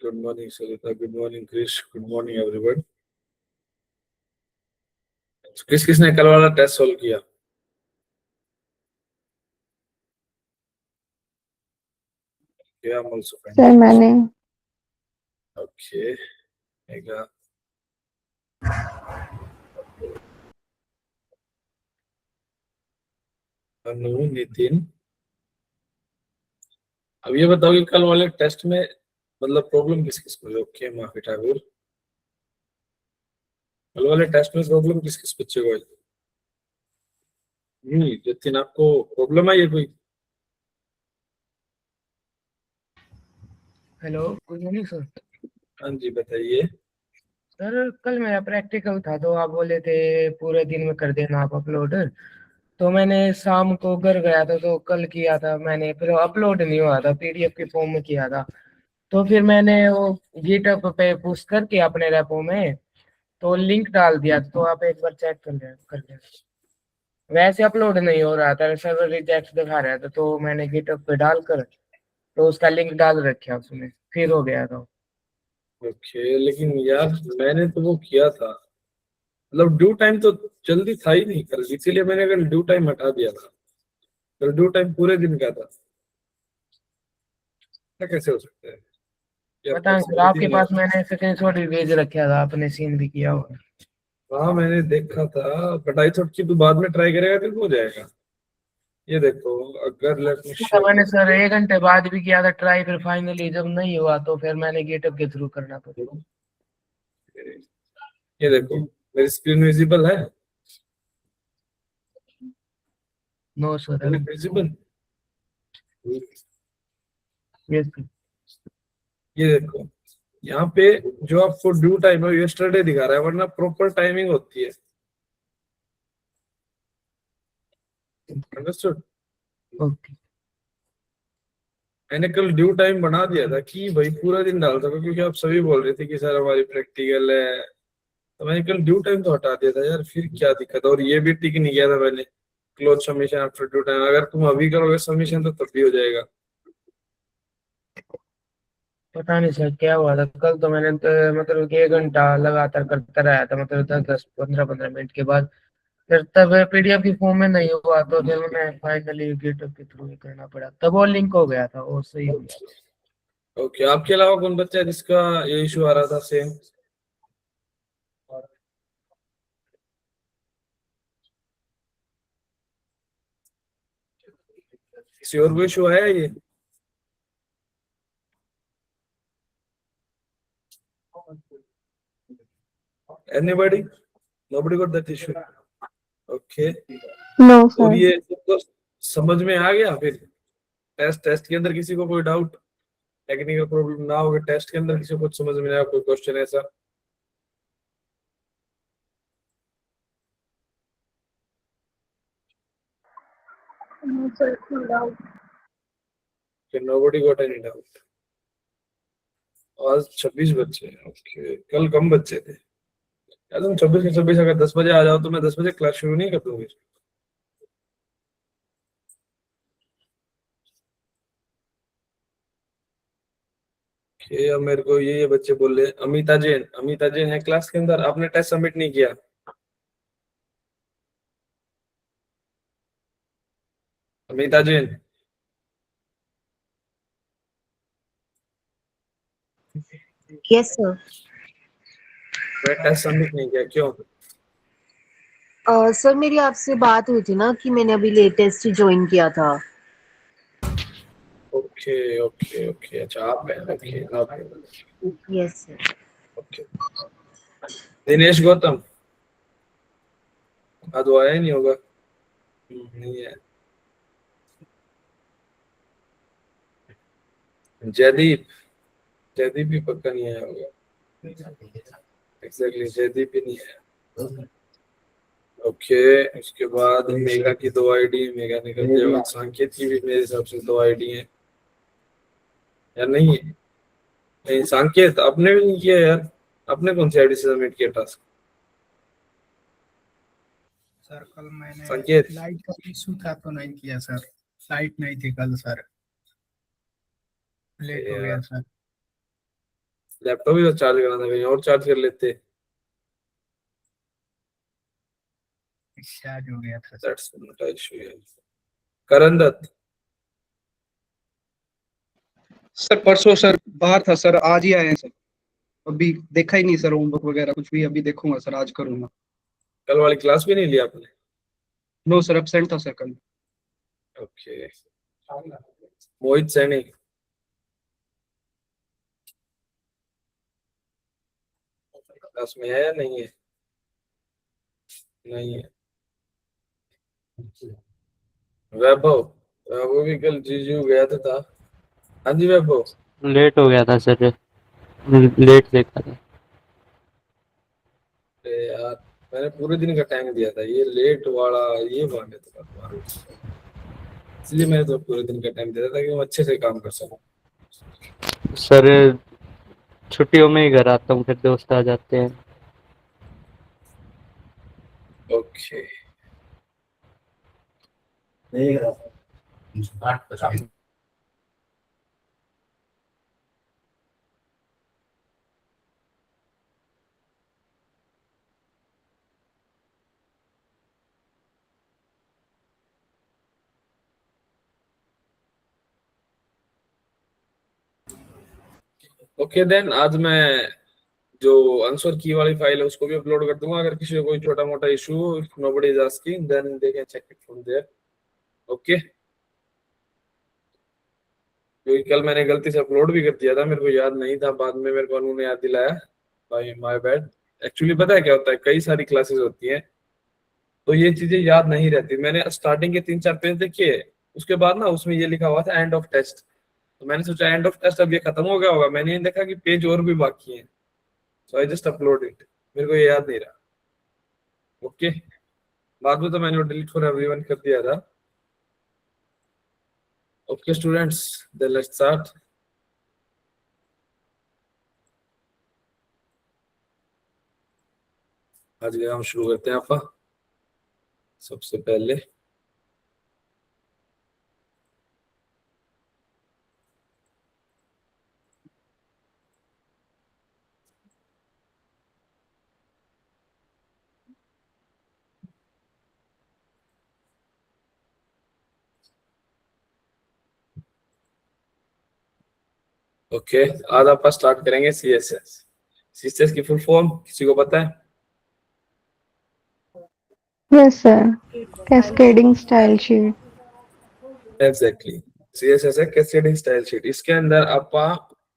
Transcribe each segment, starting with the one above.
Good morning, Sarita. Good morning, Krish. Good morning, everyone. किस किसने कल वाला टेस्ट सॉल्व किया? Yeah, I'm also fine. Sir मैंने Okay. Mega. अनु, नितिन, अब ये बताओ कि कल वाले टेस्ट में मतलब प्रॉब्लम किस किस को हुई? ओके, माफी ठाकुर, कल वाले टेस्ट में प्रॉब्लम किस किस बच्चे को आई? नितिन, आपको प्रॉब्लम आई है कोई? Hello, good morning sir. हाँ जी, बताइए। सर कल मेरा प्रैक्टिकल था तो आप बोले थे पूरे दिन में कर देना आप अपलोड। तो मैंने शाम को घर गया था तो कल किया था मैंने, फिर अपलोड नहीं हुआ था, पीडीएफ के फॉर्म में किया था। तो फिर मैंने वो गिटहब पे पुश करके अपने रेपो में तो लिंक डाल दिया, तो आप एक बार चेक कर लेना। वैसे अपलोड नहीं हो रहा था, सर्वर रिजेक्ट दिखा रहा था, तो मैंने गिटहब पे डालकर तो उसका लिंक डाल रखा उसमें, फिर हो गया था। ओके, लेकिन यार मैंने तो वो किया था, मतलब ड्यू टाइम तो जल्दी था ही नहीं कल, इसीलिए मैंने कल ड्यू टाइम हटा दिया था। कल ड्यू टाइम पूरे दिन का था, क्या कैसे हो सकता है? क्या पता नहीं सर, आपके पास मैंने स्क्रीनशॉट भी भेज रखा था, आपने सीन भी किया होगा। हाँ, मैंने देखा था, बट आई थॉट कि तू बाद में ट्राई करेगा तो हो जाएगा। ये देखो, अगर लेट मी शो, मैंने सर 1 घंटे बाद भी किया था ट्राई, फिर फाइनली जब नहीं हुआ तो फिर मैंने गेटअप के थ्रू करना पड़ा। ये देखो मेरी स्क्रीन विजिबल है? No sir. Visible, yes sir. ये देखो यहाँ पे जो आपको ड्यू टाइम है यस्टरडे दिखा रहा है, वरना प्रॉपर टाइमिंग होती है। अंडरस्टूड? ओके। मैंने कल ड्यू टाइम बना दिया था कि भाई पूरा दिन डाल सको, क्योंकि आप सभी बोल रहे थे कि सर हमारी प्रैक्टिकल है, तो मैंने कल ड्यू टाइम तो हटा दिया था यार, फिर क्या दिक्कत है? और ये भी टिक नहीं किया था मैंने, close submission after due time. अगर तुम अभी करोगे सबमिशन तो तब भी हो जाएगा। पता नहीं सर क्या हुआ था कल, तो मैंने तो, मतलब कि 1 घंटा लगातार करता रहा था, मतलब 10-10, 15-15 मिनट के बाद फिर तब पीडीएफ की फॉर्म में नहीं हुआ, तो फिर मैं फाइनली गेटअप के थ्रू ही करना पड़ा, तब वो लिंक हो गया था, वो सही हो गया। ओके, आपके अलावा कौन बच्चा है जिसका ये इशू आ रहा था सेम? किसी और को इशू आया ये? Anybody? Nobody got that issue? Okay. No और सर। ये तो समझ में आ गया। फिर टेस्ट के अंदर किसी को कोई डाउट, टेक्निकल प्रॉब्लम ना हो, टेस्ट के अंदर किसी को कुछ समझ में नहीं आया, कोई क्वेश्चन ऐसा? No sir, no doubt. Nobody got any doubt. आज 26 बच्चे हैं। ओके, कल कम बच्चे थे यार। तुम 26 के 26 अगर 10 बजे आ जाओ तो मैं 10 बजे क्लास शुरू नहीं कर दूंगी। अब मेरे को ये बच्चे बोल रहे हैं, अमिता जैन है क्लास के अंदर, आपने टेस्ट सबमिट नहीं किया? Amita Jain, yes sir. Test submit नहीं किया, क्यों? सर मेरी आपसे बात हुई थी ना कि मैंने अभी लेटेस्ट ज्वाइन किया था। ओके ओके ओके, अच्छा आप हैं। Okay, yes sir. Okay. Dinesh Gautam, आज वो आया ही नहीं होगा। नहीं है। जयदीप, जयदीप भी पक्का नहीं आया होगा। एग्जैक्टली, जयदीप भी नहीं है। ओके, उसके बाद मेगा की 2 आईडी, मेगा निकल गया। सांकेत की भी मेरे हिसाब से 2 आईडी है या नहीं है? नहीं, सांकेत आपने भी नहीं किया यार। आपने कौन सी आईडी से सबमिट किया टास्क? सर कल मैंने संकेत, लाइट का इशू था तो नहीं किया सर, लाइट नहीं थी कल सर, लेट हो गया सर। यार, सर कल मैंने लाइट का इशू था तो नहीं किया सर, लाइट नहीं थी कल सर, लेट हो गया सर। यार, 2 आईडी लैपटॉप ही तो चार्ज करना था, कहीं और चार्ज कर लेते। चार्ज हो गया था sir. That's not a issue. Karan Dutt, sir परसों सर बाहर था सर, आज ही आए हैं सर। अभी देखा ही नहीं सर होमवर्क वगैरह कुछ भी, अभी देखूंगा सर, आज करूंगा। कल वाली क्लास भी नहीं ली आपने? नो सर, एब्सेंट था सर कल। ओके। मोहित सैनी, क्लास में है या नहीं है? नहीं है। वैभव, वो भी कल जीजू गया था। हाँ जी वैभव। लेट हो गया था सर, लेट देखा था। अरे यार, मैंने पूरे दिन का टाइम दिया था, ये लेट वाला ये मांगे तो, इसलिए मैंने तो पूरे दिन का टाइम दिया था ताकि मैं अच्छे से काम कर सकूं। सर छुट्टियों में ही घर आता हूँ, फिर दोस्त आ जाते हैं। ओके। ओके देन, आज मैं जो आंसर की वाली फाइल है उसको भी अपलोड कर दूंगा। अगर किसी को कोई छोटा मोटा issue, nobody is asking, then they can check it from there. Okay, क्योंकि कल मैंने गलती से अपलोड भी कर दिया था, मेरे को याद नहीं था, बाद में मेरे को अनु ने याद दिलाया। भाई माय बैड। एक्चुअली पता है क्या होता है, कई सारी क्लासेस होती हैं तो ये चीजें याद नहीं रहती। मैंने स्टार्टिंग के 3-4 पेज देखिए, उसके बाद ना उसमें ये लिखा हुआ था एंड ऑफ टेस्ट, तो मैंने सोचा एंड ऑफ टेस्ट अब ये खत्म हो गया होगा, मैंने ये देखा कि पेज और भी बाकी हैं, सो आई जस्ट अपलोड इट। मेरे को ये याद नहीं रहा। ओके, बाद में तो मैंने डिलीट फॉर एवरीवन कर दिया था। Okay students, then let's start. आज का काम शुरू करते हैं आपका। सबसे पहले ओके, आज आपका स्टार्ट करेंगे सीएसएस। सीएसएस की फुल फॉर्म किसी को पता है? Yes, sir. Cascading style sheet. Exactly, CSS है कैस्केडिंग स्टाइल शीट। इसके अंदर आपका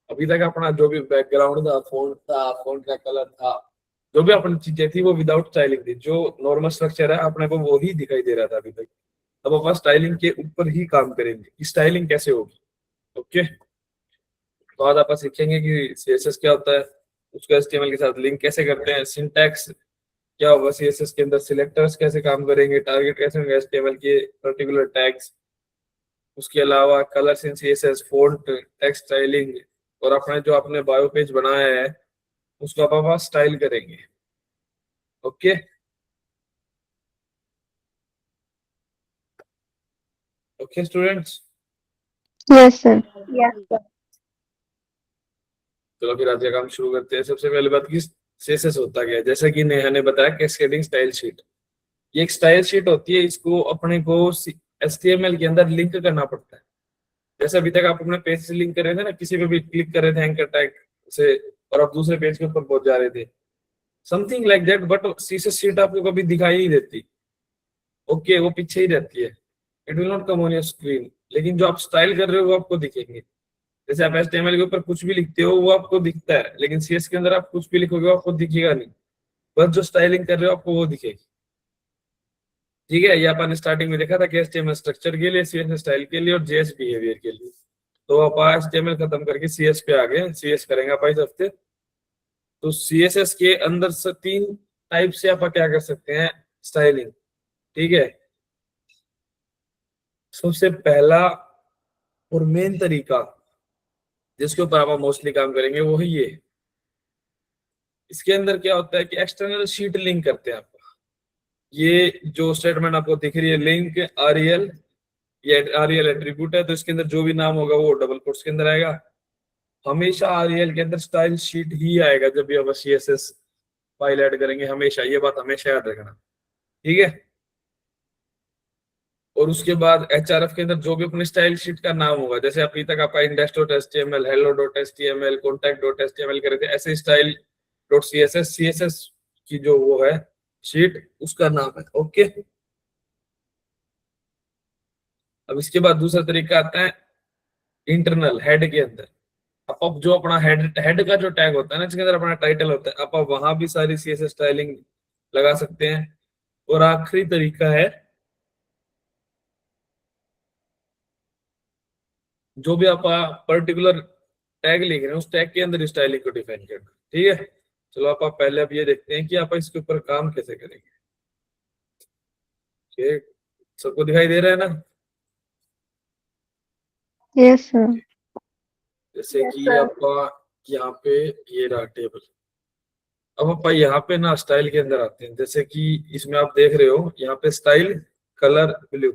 अभी तक अपना जो भी बैकग्राउंड था, फोन का कलर था, जो भी अपनी चीजें थी वो विदाउट स्टाइलिंग थी। जो नॉर्मल स्ट्रक्चर है अपने को वो ही दिखाई दे रहा था अभी तक। अब अपन स्टाइलिंग के ऊपर ही काम करेंगे कि स्टाइलिंग कैसे होगी। ओके, तो आज आप सीखेंगे कि सीएसएस क्या होता है, उसको एचटीएमएल के साथ लिंक कैसे करते हैं, सिंटैक्स क्या होगा सीएसएस के अंदर, सिलेक्टर्स कैसे काम करेंगे, टारगेट कैसे होंगे एचटीएमएल के पर्टिकुलर टैग्स, उसके अलावा कलर्स इन सीएसएस, फॉन्ट, टेक्स्ट स्टाइलिंग, और अपने जो आपने बायो पेज बनाया है उसको आप स्टाइल करेंगे। Okay, okay students, Yes, sir. Yes, sir. चलो फिर आज का काम शुरू करते हैं। सबसे पहले बात की सीएसएस होता क्या है, जैसे कि नेहा ने बताया कैस्केडिंग स्टाइल शीट। ये एक स्टाइल शीट होती है, इसको अपने को एचटीएमएल के अंदर लिंक करना पड़ता है। जैसे अभी तक आप अपने पेज से लिंक कर रहे थे ना, किसी पे भी क्लिक कर रहे थे एंकर टैग से और आप दूसरे पेज के ऊपर पहुंच जा रहे थे, something like that, but CSS sheet आपको कभी दिखाई नहीं देती। ओके, वो पीछे ही रहती है, it will not come on your screen. लेकिन जो आप स्टाइल कर रहे हो वो आपको दिखेंगे। जैसे आप एचटीएमएल के ऊपर कुछ भी लिखते हो वो आपको दिखता है, लेकिन सीएस के अंदर आप कुछ भी लिखोगे वो आपको दिखेगा नहीं, बस जो स्टाइलिंग कर रहे हो आपको वो दिखेगी। ठीक है, ये अपन स्टार्टिंग में देखा था कि एचटीएमएल स्ट्रक्चर के लिए, सीएस स्टाइल के लिए और जेएस बिहेवियर के लिए। तो आप एचटीएमएल खत्म करके सीएस पे आ गए। सीएस करेंगे आप इस हफ्ते। तो सीएसएस के अंदर से 3 टाइप से आप क्या कर सकते हैं स्टाइलिंग। ठीक है, सबसे पहला और मेन तरीका जिसके ऊपर आप मोस्टली काम करेंगे वो है ये। इसके अंदर क्या होता है कि एक्सटर्नल शीट लिंक करते हैं आपका। ये जो स्टेटमेंट आपको दिख रही है लिंक आरईएल, ये आरईएल एट्रीब्यूट है, तो इसके अंदर जो भी नाम होगा वो डबल कोट्स के अंदर आएगा। हमेशा REL के अंदर स्टाइल शीट ही आएगा जब भी आप CSS फाइल ऐड करेंगे, हमेशा, ये बात हमेशा याद रखना, ठीक है। और उसके बाद HRF के अंदर जो भी अपनी स्टाइल शीट का नाम होगा, जैसे अभी तक आपका index.html, hello.html, contact.html करे थे, ऐसे style.css, CSS की जो वो है शीट, उसका नाम है, ओके। अब इसके बाद दूसरा तरीका आता है इंटरनल हेड के अंदर। अब जो अपना हेड का जो टैग होता है ना, जिसके अंदर अपना टाइटल होता है, आप वहां भी सारी CSS स्टाइलिंग लगा सकते हैं। और आखिरी तरीका है, जो भी आप पर्टिकुलर टैग लिख रहे हैं उस टैग के अंदर स्टाइलिंग को डिफाइन करना, ठीक है। चलो आप पहले अब ये देखते हैं कि आप इसके ऊपर काम कैसे करेंगे। ठीक, सबको दिखाई दे रहा है ना? Yes, sir. जैसे कि आपका यहाँ पे ये रहा टेबल। अब आप यहाँ पे ना स्टाइल के अंदर आते हैं, जैसे कि इसमें आप देख रहे हो यहाँ पे स्टाइल कलर ब्लू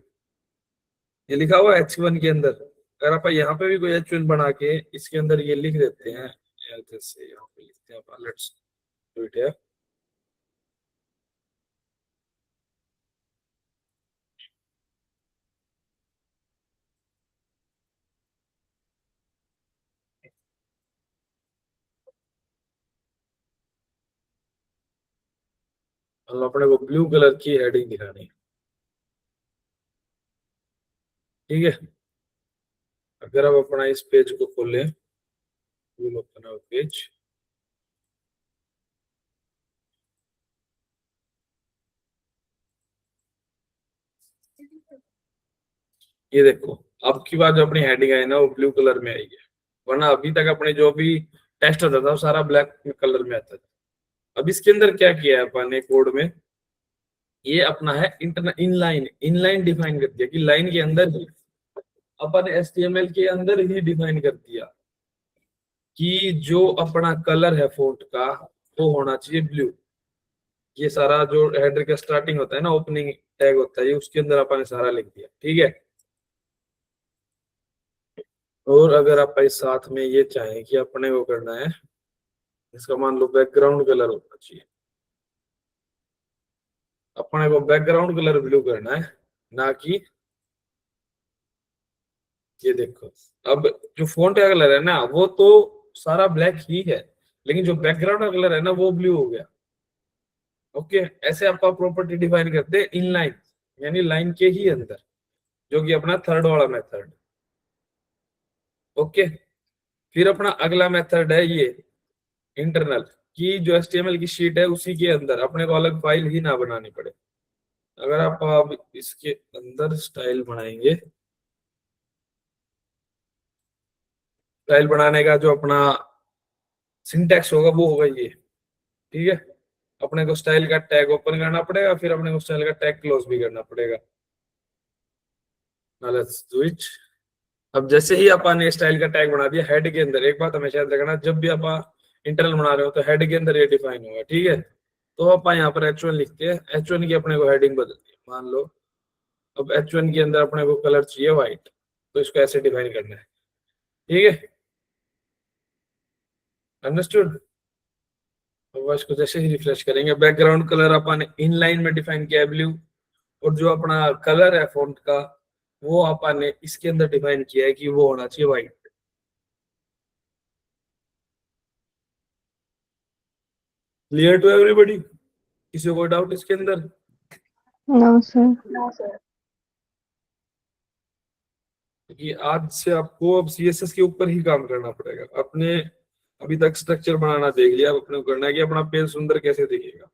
ये लिखा हुआ है H1 के अंदर। अगर आप यहाँ पे भी कोई H1 बना के इसके अंदर ये लिख देते हैं, जैसे यहाँ पे लिखते हैं आप, लेट्स डू इट हियर। हम अपने को ब्लू कलर की हेडिंग दिखानी है, ठीक है। अगर आप अपना इस पेज को खोलें, अपना पेज, ये देखो आपकी बात जो अपनी हेडिंग आई ना वो ब्लू कलर में आई है, वरना अभी तक अपने जो भी टेक्स्ट होता था वो सारा ब्लैक कलर में आता था। अब इसके अंदर क्या किया है अपन ने कोड में, ये अपना है इनलाइन, इनलाइन डिफाइन कर दिया कि लाइन के अंदर ही अपन HTML के अंदर ही डिफाइन कर दिया कि जो अपना कलर है फोंट का वो होना चाहिए ब्लू। ये सारा जो हेडर का स्टार्टिंग होता है ना, ओपनिंग टैग होता है, ये उसके अंदर अपन ने सारा लिख दिया, ठीक है। और अगर आप इस साथ में ये चाहें कि अपने को करना है, इसका मान लो बैकग्राउंड कलर होना चाहिए, अपने को बैकग्राउंड कलर ब्लू करना है, ना कि ये देखो। अब जो फोंट का कलर है ना वो तो सारा ब्लैक ही है, लेकिन जो बैकग्राउंड का कलर है ना वो ब्लू हो गया, ओके। ऐसे आपका प्रॉपर्टी डिफाइन करते हैं इनलाइन, यानी लाइन के ही अंदर, जो कि अपना थर्ड वाला मेथड, ओके। फिर अपना अगला मेथड है ये इंटरनल, की जो HTML की शीट है उसी के अंदर अपने को अलग फाइल ही ना बनानी पड़े। अगर आप अब इसके अंदर स्टाइल बनाएंगे, स्टाइल बनाने का जो अपना सिंटैक्स होगा वो होगा ये, ठीक है। अपने को स्टाइल का टैग ओपन करना पड़ेगा, फिर अपने को स्टाइल का टैग क्लोज भी करना पड़ेगा। Now let's do it। अब जैसे ही अपन ने स्टाइल का टैग बना दिया हेड के अंदर, एक बात हमेशा याद रखना, जब भी आप इंटरनल बना रहे हो तो हेड के अंदर ये डिफाइन होगा, ठीक है। तो आप यहाँ पर H1 लिखते हैं, H1 की अपने को हेडिंग बदलती है, मान लो अब H1 के अंदर अपने को कलर चाहिए व्हाइट, तो इसको ऐसे डिफाइन करना है, ठीक है। अंडरस्टूड। तो इसको जैसे ही रिफ्रेश करेंगे, बैकग्राउंड कलर अपन इनलाइन में डिफाइन किया है ब्लू, और जो अपना कलर है फॉन्ट का वो अपन ने इसके अंदर डिफाइन किया है कि वो होना चाहिए व्हाइट। Clear to everybody? किसी को कोई डाउट इसके अंदर? No, sir. कि आज से आपको अब CSS के ऊपर ही काम करना पड़ेगा। अपने अभी तक स्ट्रक्चर बनाना देख लिया, अब अपने को करना है कि अपना पेज सुंदर कैसे दिखेगा,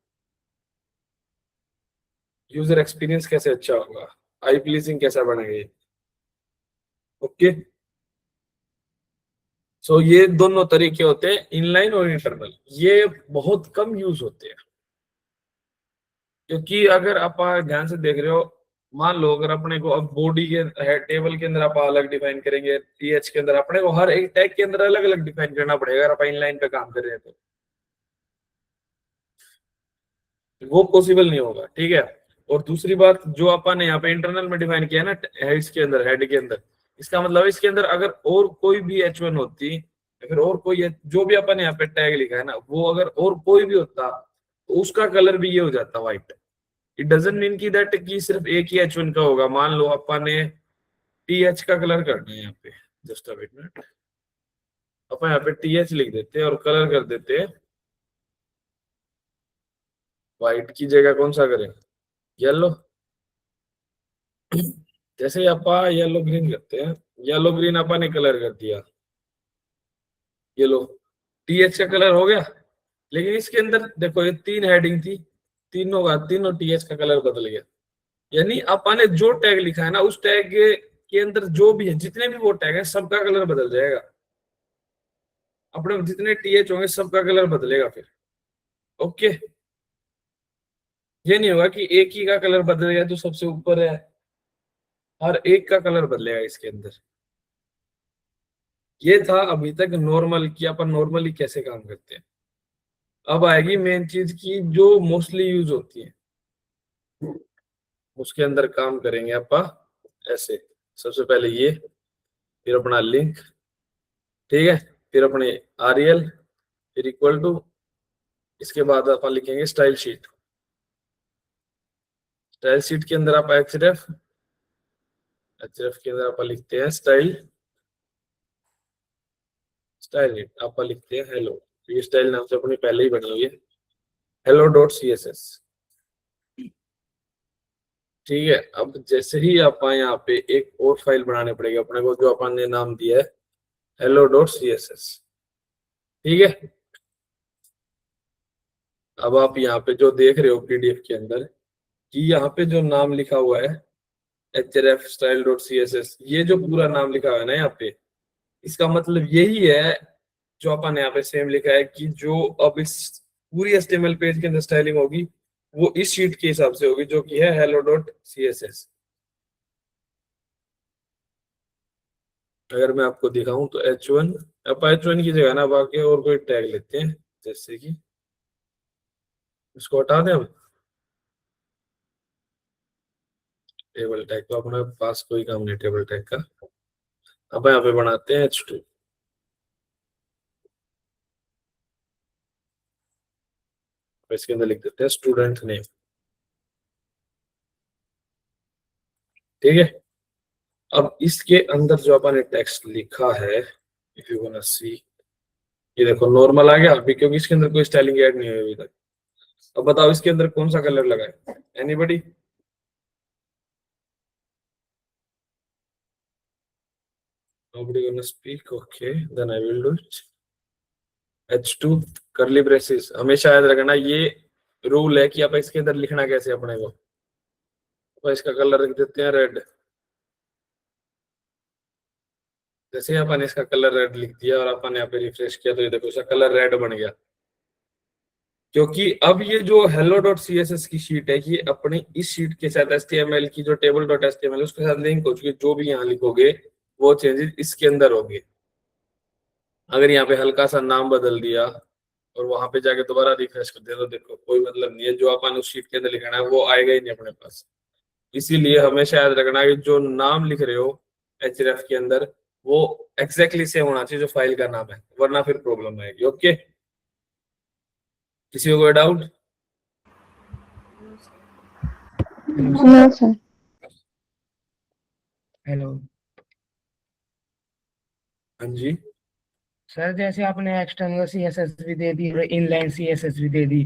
यूजर एक्सपीरियंस कैसे अच्छा होगा, आई प्लीजिंग कैसा बनेगा, ओके। सो ये दोनों तरीके होते हैं, इनलाइन और इंटरनल। ये बहुत कम यूज होते हैं, क्योंकि अगर आप ध्यान से देख रहे हो, मान लो अगर अपने को अब बॉडी के टेबल के अंदर आप अलग डिफाइन करेंगे, TH के अंदर अपने को हर एक टैग के अंदर अलग अलग डिफाइन करना पड़ेगा अगर आप इनलाइन पे काम कर रहे हैं तो वो पॉसिबल नहीं होगा, ठीक है। और दूसरी बात, जो अपन ने यहाँ पे इंटरनल में डिफाइन किया है ना इसके अंदर हेड के अंदर, इसका मतलब इसके अंदर अगर और कोई भी H1 होती या फिर और कोई है, जो भी अपन यहाँ पे टैग लिखा है ना, वो अगर और कोई भी होता तो उसका कलर भी ये हो जाता व्हाइट। इट डजंट मीन की दैट कि सिर्फ एक ही H1 का होगा। मान लो अपन ने TH का कलर करना है यहाँ पे, जस्ट अ मिनट, अपन यहाँ पे TH लिख देते हैं और कलर कर देते हैं व्हाइट की जगह कौन सा करें, येलो। जैसे ही अपन येलो ग्रीन करते हैं, येलो ग्रीन अपन ने कलर कर दिया, ये लो TH का कलर हो गया। लेकिन इसके अंदर देखो ये 3 हेडिंग थी, तीनों TH का कलर बदल गया। यानी अपन ने जो टैग लिखा है ना, उस टैग के अंदर जो भी है, जितने भी वो टैग है, सबका कलर बदल जाएगा। अपने जितने TH होंगे सबका कलर बदलेगा फिर। ओके, ये नहीं होगा कि एक ही का कलर बदल गया जो सबसे ऊपर है, हर एक का कलर बदलेगा इसके अंदर। ये था अभी तक नॉर्मल कि अपन नॉर्मली कैसे काम करते हैं। अब आएगी मेन चीज की जो मोस्टली यूज होती है, उसके अंदर काम करेंगे अपन ऐसे। सबसे पहले ये, फिर अपना लिंक, ठीक है, फिर अपने REL, फिर इक्वल टू, इसके बाद अपन लिखेंगे स्टाइल शीट। स्टाइल शीट के अंदर आप href के अंदर अपन लिखते हैं स्टाइल अपन लिखते हैं हेलो। ये स्टाइल नाम से अपनी पहले ही बनी हुई है, hello.css। ठीक है, अब जैसे ही अपन यहाँ पे एक और फाइल बनाने पड़ेगी अपने को, जो अपन ने नाम दिया है hello.css। ठीक है, अब आप यहाँ पे जो देख रहे हो PDF के अंदर कि यहाँ पे जो नाम लिखा हुआ है href style.css, ये जो पूरा नाम लिखा हुआ है ना यहाँ पे, इसका मतलब यही है जो अपन यहाँ पे सेम लिखा है कि जो अब इस पूरी HTML पेज के अंदर स्टाइलिंग होगी वो इस शीट के हिसाब से होगी, जो कि है hello.css। अगर मैं आपको दिखाऊं तो H1, अब H1 की जगह ना बाकी और कोई टैग लेते हैं, जैसे कि इसको हटा दें हम, टेबल टैग। तो अपने पास कोई काम नहीं टेबल टैग का। अब यहाँ पे बनाते हैं H2। इसके अंदर लिख देते हैं स्टूडेंट नेम। ठीक है, अब इसके अंदर जो अपन ने टेक्स्ट लिखा है, इफ यू वांट सी, ये देखो नॉर्मल आ गया अभी, क्योंकि इसके अंदर कोई स्टाइलिंग ऐड नहीं हुई अभी तक। अब बताओ इसके अंदर कौन सा कलर लगा है, anybody? Nobody gonna speak, okay, then I will do it. H2 curly braces, हमेशा याद रखना ये रूल है कि आप इसके अंदर लिखना कैसे अपने को। तो इसका कलर रख देते हैं रेड। जैसे ही अपन इसका कलर रेड लिख दिया और अपन यहाँ पे रिफ्रेश किया तो ये देखो इसका कलर रेड बन गया, क्योंकि अब ये जो hello.css की शीट है ये अपनी इस शीट के साथ HTML की जो table.html उसके साथ लिंक हो चुकी है। जो भी यहाँ लिखोगे वो चेंजेस इसके अंदर होंगे। अगर यहाँ पे हल्का सा नाम बदल दिया और वहां पे जाके दोबारा रिफ्रेश कर दिया तो देखो कोई मतलब नहीं है, जो अपन उस शीट के अंदर लिखना है वो आएगा ही नहीं अपने पास। इसीलिए हमेशा याद रखना कि जो नाम लिख रहे हो href के अंदर वो एग्जैक्टली सेम होना चाहिए जो फाइल का नाम है, वरना फिर प्रॉब्लम आएगी। ओके, किसी को कोई डाउट? No, sir. हेलो हाँ जी, सर, जैसे आपने एक्सटर्नल CSS भी दे दी और इनलाइन CSS भी दे दी,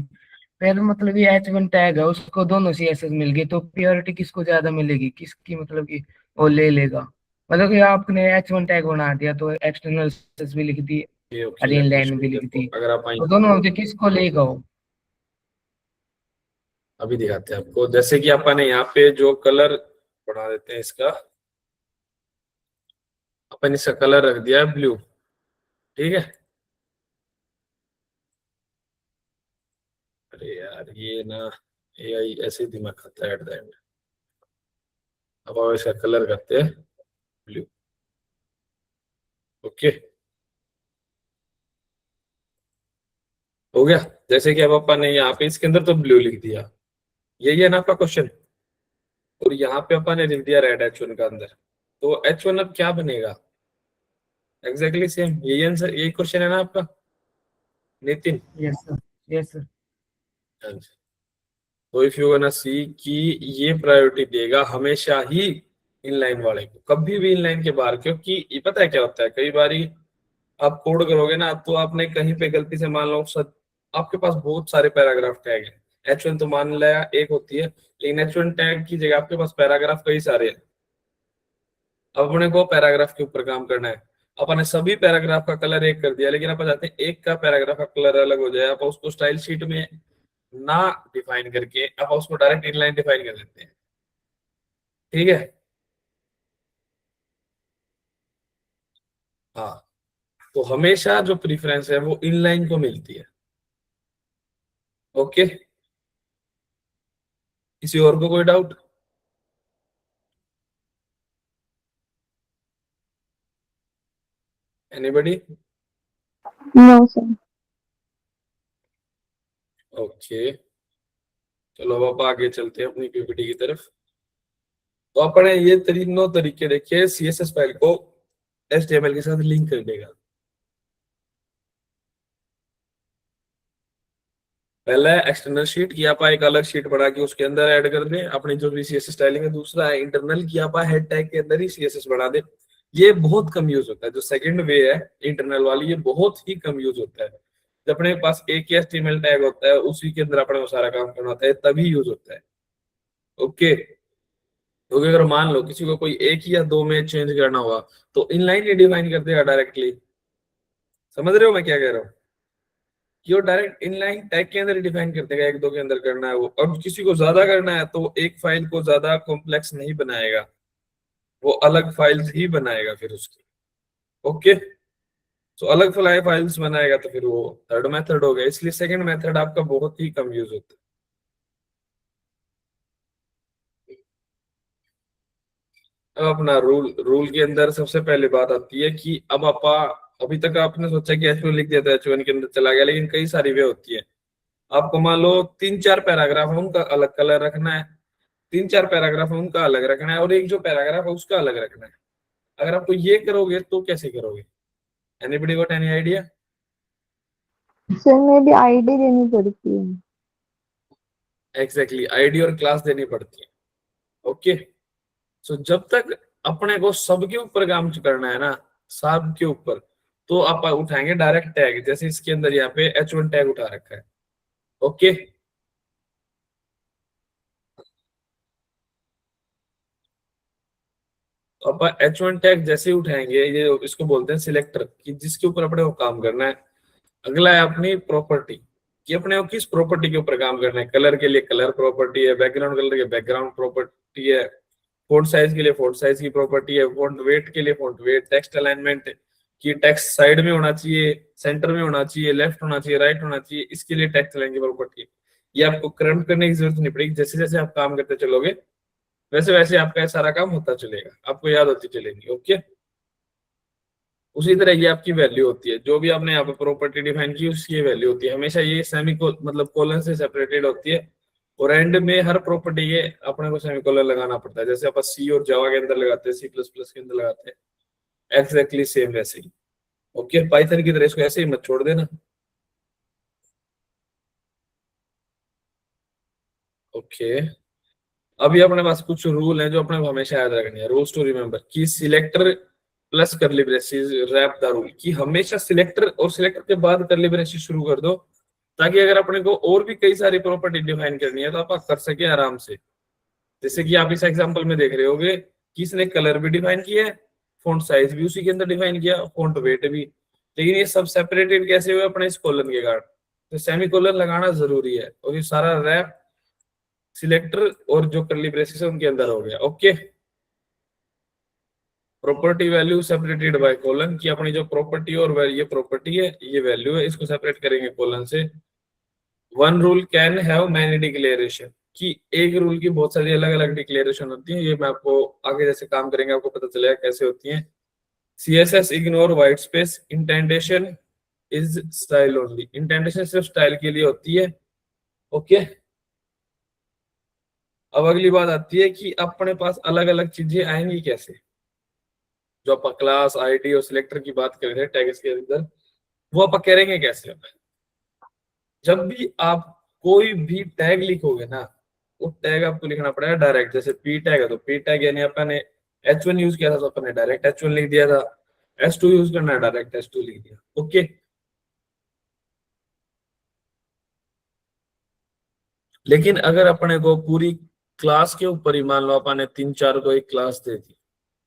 फिर मतलब ये H1 टैग है उसको दोनों CSS मिल गए, तो प्योरिटी किसको ज्यादा मिलेगी, किसकी मतलब कि वो ले लेगा? मतलब कि आपने H1 टैग बना दिया तो एक्सटर्नल CSS भी लिख दी और इनलाइन भी लिख दी, अगर आप तो दोनों में से किसको लेगा वो? अभी दिखाते हैं आपको। जैसे कि अपन ने यहाँ पे जो कलर बना देते हैं इसका, अपन इसका कलर रख दिया है ब्लू। ठीक है, अरे यार ये ना AI ऐसे ही दिमाग खाता है एट द एंड। अब हम इसका कलर करते हैं ब्लू। ओके, हो गया। जैसे कि अब अपन ने यहाँ पे इसके अंदर तो ब्लू लिख दिया, यही है ना आपका क्वेश्चन, और यहाँ पे अपन ने लिख दिया रेड H1 का अंदर। तो H1 अब क्या बनेगा? एग्जैक्टली सेम, यही आंसर, यही क्वेश्चन है ना आपका Nitin? Yes sir, yes sir. तो इफ यू गोना सी कि ये प्रायोरिटी देगा हमेशा ही इनलाइन वाले को, कभी भी इनलाइन के बाहर, क्योंकि ये पता है क्या होता है, कई बारी आप कोड करोगे ना तो आपने कहीं पे गलती से मान लो आपके पास बहुत सारे पैराग्राफ टैग है, H1 तो मान लिया एक होती है, लेकिन H1 टैग की जगह आपके पास पैराग्राफ कई सारे हैं। अब अपने को पैराग्राफ के ऊपर काम करना है, अपने सभी पैराग्राफ का कलर एक कर दिया, लेकिन आप चाहते हैं एक का पैराग्राफ का कलर अलग हो जाए, आप उसको स्टाइल शीट में ना डिफाइन करके आप उसको डायरेक्ट इनलाइन डिफाइन कर देते हैं। ठीक है, हाँ, तो हमेशा जो प्रीफरेंस है वो इनलाइन को मिलती है। ओके, किसी और को कोई doubt? Anybody? No, sir. Okay, चलो अब आगे चलते हैं अपनी पीपीटी की तरफ। तो अपने ये तीनों तरीके देखिए सीएसएस फाइल को एचटीएमएल के साथ लिंक करने का। पहला है एक्सटर्नल शीट की आप एक अलग शीट बना के उसके अंदर ऐड कर दें अपनी जो भी सीएसएस स्टाइलिंग है। दूसरा है इंटरनल की आप हेड टैग के अंदर ही सीएसएस बना दे, ये बहुत कम यूज होता है। जो सेकंड वे है इंटरनल वाली, ये बहुत ही कम यूज होता है। जब अपने पास एक ही एचटीएमएल टैग होता है उसी के अंदर अपने को सारा काम करना होता है, तभी यूज होता है। ओके, क्योंकि अगर मान लो किसी को कोई एक या दो में चेंज करना हुआ तो इनलाइन ही डिफाइन कर देगा डायरेक्टली। समझ रहे हो मैं क्या कह रहा हूँ? कि वो डायरेक्ट इनलाइन टैग के अंदर डिफाइन कर देगा, एक दो के अंदर करना है वो। और किसी को ज्यादा करना है तो एक फाइल को ज्यादा कॉम्प्लेक्स नहीं बनाएगा, वो अलग फाइल्स ही बनाएगा फिर उसकी। ओके, तो अलग फाइल्स बनाएगा तो फिर वो थर्ड मेथड हो गया। इसलिए सेकंड मेथड आपका बहुत ही कम यूज होता है। अब अपना रूल के अंदर सबसे पहले बात आती है कि अब अभी तक आपने सोचा कि H1 लिख दिया तो H1 के अंदर चला गया, लेकिन कई सारी वे होती है। आपको मान लो 3-4 पैराग्राफ है उनका अलग कलर रखना है, 3-4 पैराग्राफ है उनका अलग रखना है, और एक जो पैराग्राफ है उसका अलग रखना है। अगर आपको ये करोगे तो कैसे करोगे? Anybody got any idea? Sir, maybe ID देनी पड़ती है। एग्जैक्टली, आईडी और क्लास देनी पड़ती है। ओके, सो जब तक अपने को सबके ऊपर काम करना है ना, सब के ऊपर, तो आप उठाएंगे डायरेक्ट टैग। जैसे इसके अंदर यहाँ पे H1 टैग उठा रखा है। ओके, तो आप H1 टैग जैसे ही उठाएंगे, ये इसको बोलते हैं सिलेक्टर, कि जिसके ऊपर अपने को काम करना है। अगला है अपनी प्रॉपर्टी, कि अपने को किस प्रॉपर्टी के ऊपर काम करना है। कलर के लिए कलर प्रॉपर्टी है, बैकग्राउंड कलर के बैकग्राउंड प्रॉपर्टी है, फॉन्ट साइज के लिए फॉन्ट साइज की प्रॉपर्टी है, फॉन्ट वेट के लिए फॉन्ट वेट, टेक्स्ट अलाइनमेंट की टेक्स्ट साइड में होना चाहिए, सेंटर में होना चाहिए, लेफ्ट होना चाहिए, राइट होना चाहिए, इसके लिए टेक्स्ट अलाइन की प्रॉपर्टी। ये आपको क्रम्प करने की जरूरत नहीं पड़ेगी, जैसे जैसे आप काम करते चलोगे वैसे वैसे आपका ये सारा काम होता चलेगा, आपको याद होती चलेगी। ओके, उसी तरह ये आपकी वैल्यू होती है, जो भी आपने यहाँ पे प्रॉपर्टी डिफाइन की उसकी वैल्यू होती है। हमेशा ये सेमी को मतलब कोलन से सेपरेटेड होती है, और एंड में हर प्रॉपर्टी के अपने को सेमीकोलन लगाना पड़ता है। जैसे अपन सी और जावा के अंदर लगाते हैं, C++ के अंदर लगाते हैं, एग्जैक्टली सेम वैसे ही। ओके, पाइथन की तरह इसको ऐसे ही मत छोड़ देना। ओके, अभी अपने पास कुछ रूल हैं जो अपने को हमेशा याद रखने हैं। रूल्स टू रिमेंबर कि सिलेक्टर प्लस करली ब्रेसेस रैप द रूल, कि हमेशा सिलेक्टर और सिलेक्टर के बाद करली ब्रेसेस शुरू कर दो, ताकि अगर अपने को और भी कई सारी प्रॉपर्टी डिफाइन करनी है तो आप कर सके आराम से। जैसे कि आप इस एग्जांपल में देख रहे होगे कि इसने कलर भी डिफाइन किया है, फॉन्ट साइज भी उसी के अंदर डिफाइन किया, फॉन्ट वेट भी, लेकिन ये सब सेपरेटेड कैसे हुए? अपने इस कॉलन के कारण। तो सेमी कॉलन लगाना जरूरी है, और ये सारा रैप सिलेक्टर और जो करली ब्रेसेस है उनके अंदर हो गया। Okay, property value separated by colon, की अपनी जो प्रॉपर्टी और ये प्रॉपर्टी है ये वैल्यू है, इसको सेपरेट करेंगे कॉलन से। One rule can have many declaration, कि एक रूल की बहुत सारी अलग अलग डिक्लेरेशन होती है। ये मैं आपको आगे जैसे काम करेंगे आपको पता चलेगा कैसे होती है। CSS ignore white space, indentation is style only, indentation सिर्फ स्टाइल के लिए होती है। ओके, अब अगली बात आती है कि अपने पास अलग अलग चीजें आएंगी कैसे। जो आप क्लास आईडी और सिलेक्टर की बात कर रहे थे टैग्स के अंदर, वो आप करेंगे कैसे? जब भी आप कोई भी टैग लिखोगे ना, वो टैग आपको लिखना पड़ेगा डायरेक्ट। जैसे पी टैग है तो पी टैग यानी अपने H1 यूज किया था तो अपने डायरेक्ट H1 लिख दिया था, S2 यूज करना है डायरेक्ट S2 लिख दिया। ओके, लेकिन अगर अपने को पूरी क्लास के ऊपर ही मान लो अपने 3-4 को एक क्लास दे दी,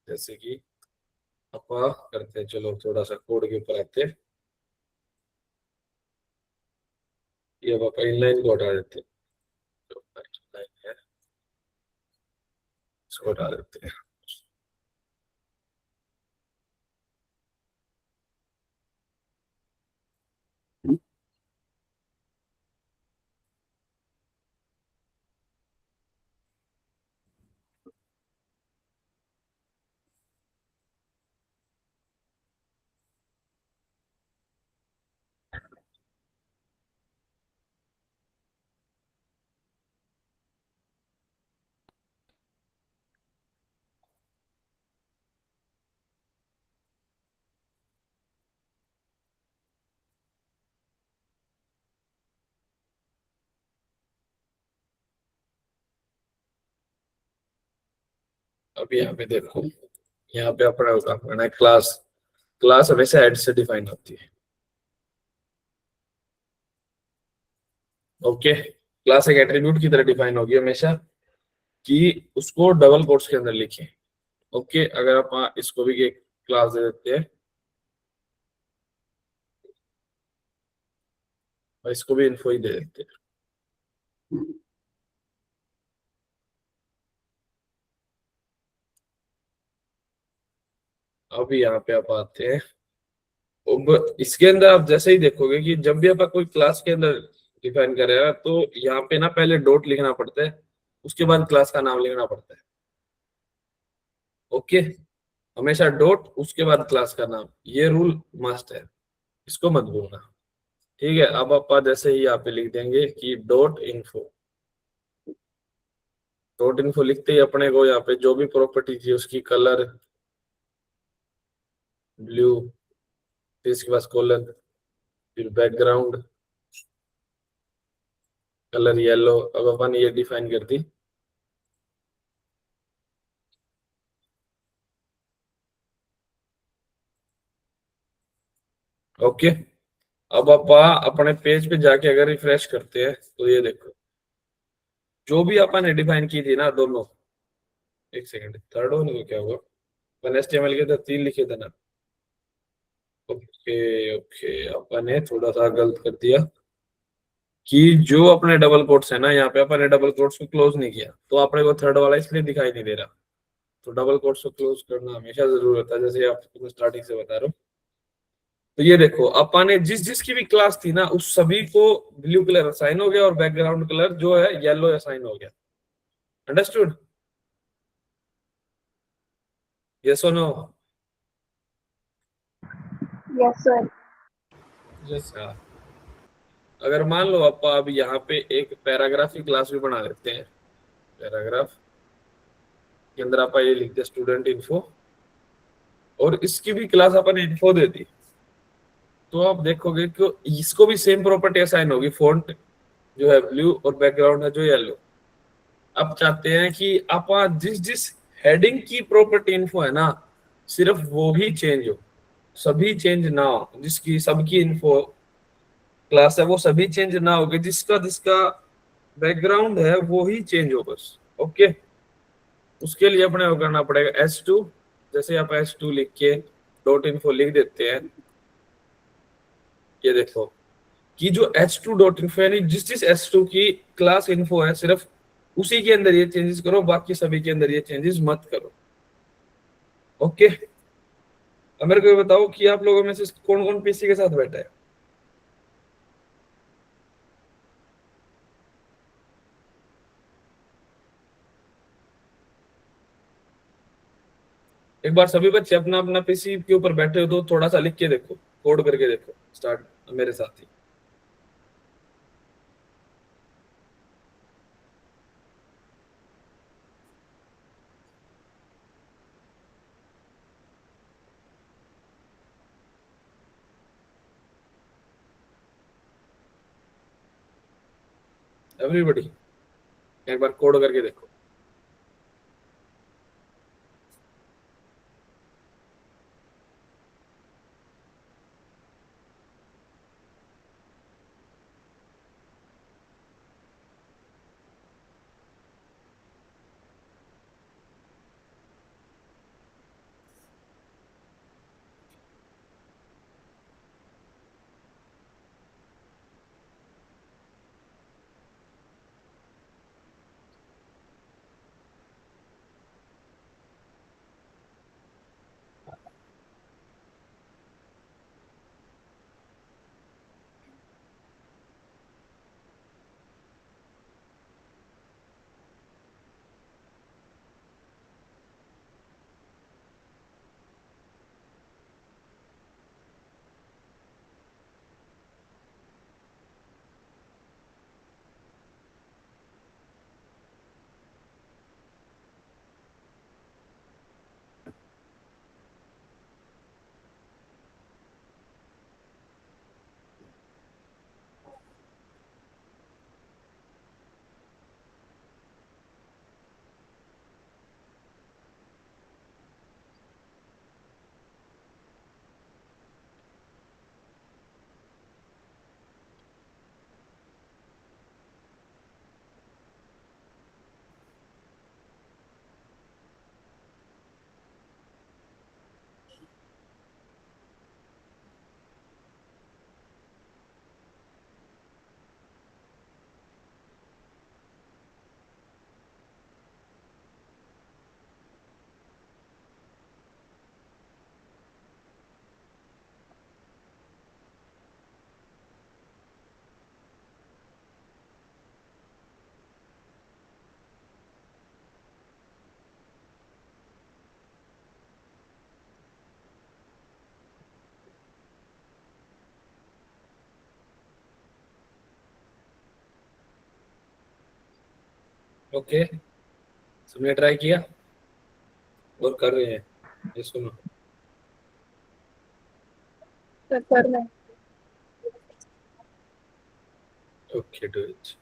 जैसे कि अपा करते हैं, चलो थोड़ा सा कोड के ऊपर आते हैं, ये अब अपन इनलाइन को हटा देते हैं, तो inline है, इसको हटा देते हैं। अब यहाँ पे देखो, यहाँ पे अपना क्लास, क्लास हमेशा हेड से डिफाइन होती है। ओके, क्लास एक एट्रीब्यूट की तरह डिफाइन होगी हमेशा, कि उसको डबल कोट्स के अंदर लिखें। ओके, अगर आप इसको भी एक क्लास दे देते हैं और इसको भी इन्फो ही दे देते हैं, अभी यहाँ पे आप आते हैं। अब इसके अंदर आप जैसे ही देखोगे कि जब भी आप कोई क्लास के अंदर डिफाइन करेगा तो यहाँ पे ना पहले डॉट लिखना पड़ता है, उसके बाद क्लास का नाम लिखना पड़ता है। ओके, हमेशा डॉट उसके बाद क्लास का नाम, ये रूल मस्ट है, इसको मत भूलना। ठीक है, अब आप जैसे ही यहाँ पे लिख देंगे कि डॉट इन्फो लिखते ही अपने को यहाँ पे जो भी प्रॉपर्टी थी उसकी कलर ब्लू, फिर इसके पास कॉलर, फिर बैकग्राउंड कलर येलो, अब अपन ये डिफाइन कर दी। ओके, अब आप अपने पेज पे जाके अगर रिफ्रेश करते हैं तो ये देखो जो भी अपन ने डिफाइन की थी ना दोनों, एक सेकंड, थर्ड होने को क्या हुआ, अपन HTML के अंदर 3 लिखे थे ना। ओके ओके, अपन ने थोड़ा सा गलत कर दिया कि जो अपने डबल कोट्स है ना, यहाँ पे अपन ने डबल कोट्स को क्लोज नहीं किया तो अपने को थर्ड वाला इसलिए दिखाई नहीं दे रहा। तो डबल कोट्स को क्लोज करना हमेशा जरूरी होता है, जैसे आपको स्टार्टिंग से बता रहा हूँ। तो ये देखो अपन ने जिस जिसकी भी क्लास थी ना उस सभी को ब्लू कलर असाइन हो गया और बैकग्राउंड कलर जो है येलो असाइन हो गया। अंडरस्टूड? यस और नो? Yes, sir. यस। अगर मान लो आप अब यहाँ पे एक पैराग्राफ की क्लास भी बना लेते हैं, पैराग्राफ के अंदर आप ये लिखते हैं स्टूडेंट इन्फो, और इसकी भी क्लास अपन इन्फो दे दी, तो आप देखोगे कि इसको भी सेम प्रॉपर्टी असाइन होगी, फॉन्ट जो है ब्लू और बैकग्राउंड है जो येलो। आप चाहते हैं कि आप जिस जिस हेडिंग की प्रॉपर्टी इन्फो है ना सिर्फ वो ही चेंज हो, सभी चेंज ना हो, जिसकी सबकी इन्फो क्लास है वो सभी चेंज ना होगी, जिसका जिसका बैकग्राउंड है वो ही चेंज हो बस। ओके, उसके लिए अपने को करना पड़ेगा S2, जैसे आप S2 लिख के डॉट इन्फो लिख देते हैं, ये देखो कि जो H2 डॉट इन्फो यानी जिस जिस S2 की क्लास इन्फो है सिर्फ उसी के अंदर ये चेंजेस करो, बाकी सभी के अंदर ये चेंजेस मत करो। ओके, अब मेरे को ये बताओ कि आप लोगों में से कौन कौन पीसी के साथ बैठा है? एक बार सभी बच्चे अपना अपना पीसी के ऊपर बैठे हो तो थोड़ा सा लिख के देखो, कोड करके देखो, स्टार्ट मेरे साथ ही। एवरीबॉडी एक बार कोड करके देखो। ओके, सबने ट्राई किया और कर रहे हैं, ये सुनो। Okay, do it.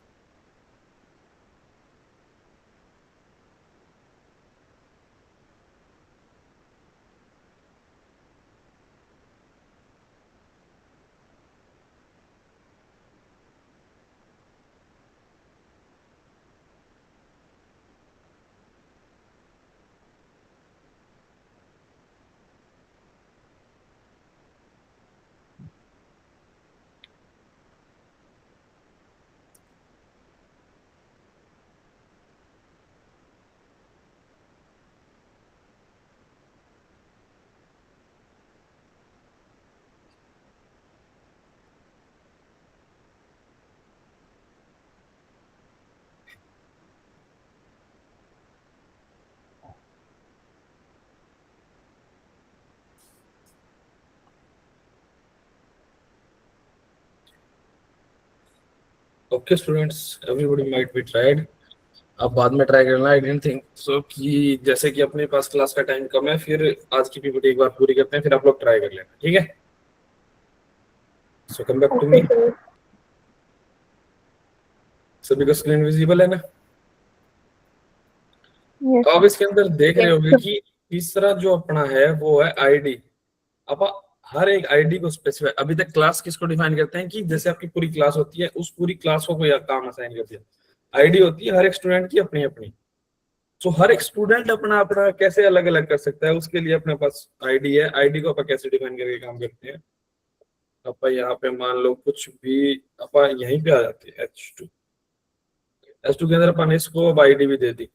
Okay students, everybody might be tried. अब बाद में ट्राई करना, आई डेंट थिंक सो कि जैसे कि अपने पास क्लास का टाइम कम है, फिर आज की पीपीटी एक बार पूरी करते हैं, फिर आप लोग ट्राई कर लेना, ठीक है? सो कम बैक टू मी। सभी को स्क्रीन विजिबल है ना? Yes. तो आप इसके अंदर देख रहे होंगे कि तीसरा जो अपना है वो है आईडी। अब हर एक आईडी को स्पेसिफाई, अभी तक क्लास किसको डिफाइन करते हैं कि जैसे आपकी पूरी क्लास होती है, उस पूरी क्लास को कोई काम असाइन कर दिया। आईडी होती है हर एक स्टूडेंट की अपनी अपनी। तो हर एक स्टूडेंट अपना अपना कैसे अलग अलग कर सकता है, उसके लिए अपने पास आईडी है। आईडी को अपन कैसे डिफाइन करके काम करते हैं, अपन यहाँ पे मान लो कुछ भी, अपन यहीं पे आ जाते हैं H2। H2 के अंदर अपन इसको अब आईडी भी दे दी।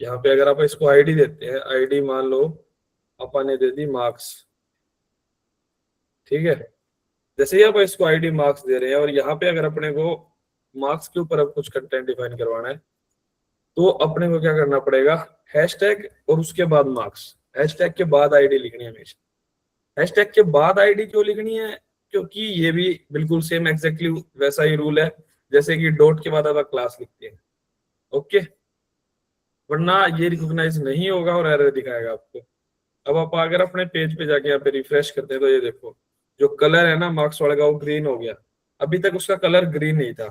यहाँ पे अगर आप इसको आईडी देते हैं, आईडी मान लो अपन ने दे दी मार्क्स, ठीक है? जैसे ही आप इसको आईडी मार्क्स दे रहे हैं और यहाँ पे अगर अपने को मार्क्स के ऊपर अब कुछ कंटेंट डिफाइन करवाना है, तो अपने को क्या करना पड़ेगा, हैशटैग और उसके बाद मार्क्स। हैशटैग के बाद आईडी लिखनी है हमेशा। हैशटैग के बाद आईडी क्यों लिखनी है? क्योंकि ये भी बिल्कुल सेम एग्जैक्टली वैसा ही रूल है जैसे कि डॉट के बाद आप क्लास लिखते हैं, ओके? वरना ये रिकॉग्नाइज नहीं होगा और एरर दिखाएगा आपको। अब आप अगर अपने पेज पे जाके यहाँ पे रिफ्रेश करते हैं तो ये देखो, जो कलर है ना मार्क्स वाले का वो ग्रीन हो गया, अभी तक उसका कलर ग्रीन नहीं था।